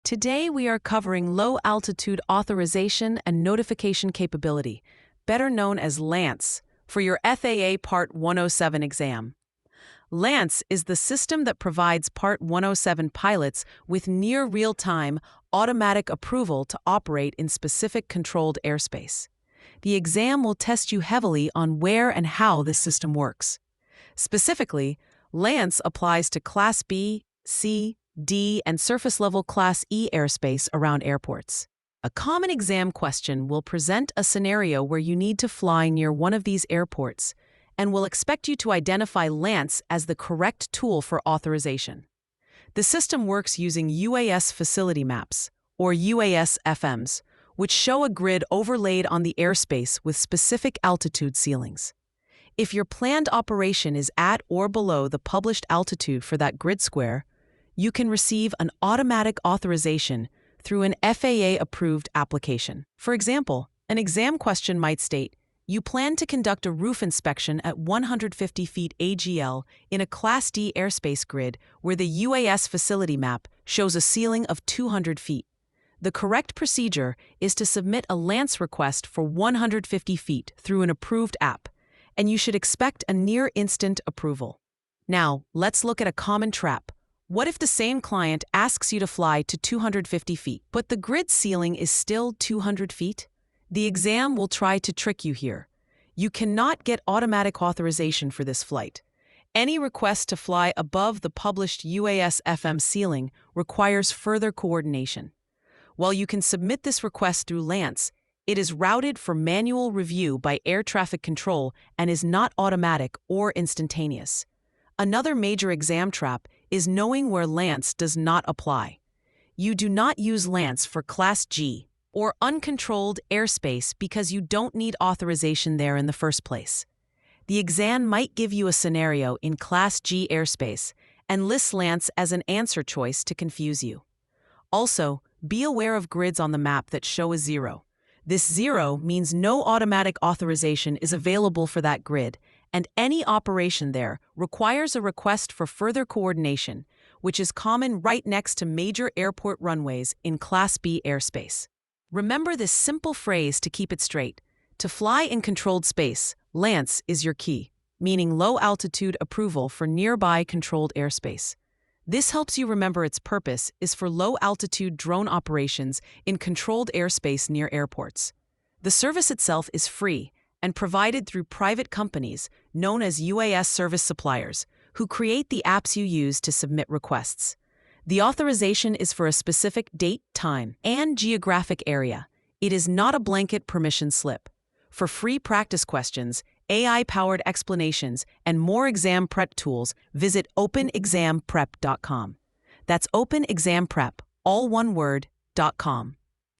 Today we are covering low-altitude authorization and notification capability, better known as LAANC, for your FAA Part 107 exam. LAANC is the system that provides Part 107 pilots with near real-time, automatic approval to operate in specific controlled airspace. The exam will test you heavily on where and how this system works. Specifically, LAANC applies to Class B, C, D, and surface-level Class E airspace around airports. A common exam question will present a scenario where you need to fly near one of these airports and will expect you to identify LAANC as the correct tool for authorization. The system works using UAS Facility Maps, or UASFMs, which show a grid overlaid on the airspace with specific altitude ceilings. If your planned operation is at or below the published altitude for that grid square, you can receive an automatic authorization through an FAA-approved application. For example, an exam question might state, you plan to conduct a roof inspection at 150 feet AGL in a Class D airspace grid where the UAS Facility Map shows a ceiling of 200 feet. The correct procedure is to submit a LAANC request for 150 feet through an approved app, and you should expect a near-instant approval. Now, let's look at a common trap. What if the same client asks you to fly to 250 feet, but the grid ceiling is still 200 feet? The exam will try to trick you here. You cannot get automatic authorization for this flight. Any request to fly above the published UASFM ceiling requires further coordination. While you can submit this request through LAANC, it is routed for manual review by air traffic control and is not automatic or instantaneous. Another major exam trap is knowing where LAANC does not apply. You do not use LAANC for Class G or uncontrolled airspace because you don't need authorization there in the first place. The exam might give you a scenario in Class G airspace and list LAANC as an answer choice to confuse you. Also, be aware of grids on the map that show a 0. This 0 means no automatic authorization is available for that grid, and any operation there requires a request for further coordination, which is common right next to major airport runways in Class B airspace. Remember this simple phrase to keep it straight. To fly in controlled space, LAANC is your key, meaning low-altitude approval for nearby controlled airspace. This helps you remember its purpose is for low-altitude drone operations in controlled airspace near airports. The service itself is free and provided through private companies known as UAS service suppliers, who create the apps you use to submit requests. The authorization is for a specific date, time, and geographic area. It is not a blanket permission slip. For free practice questions, AI-powered explanations, and more exam prep tools, visit openexamprep.com. That's openexamprep, all one word, .com.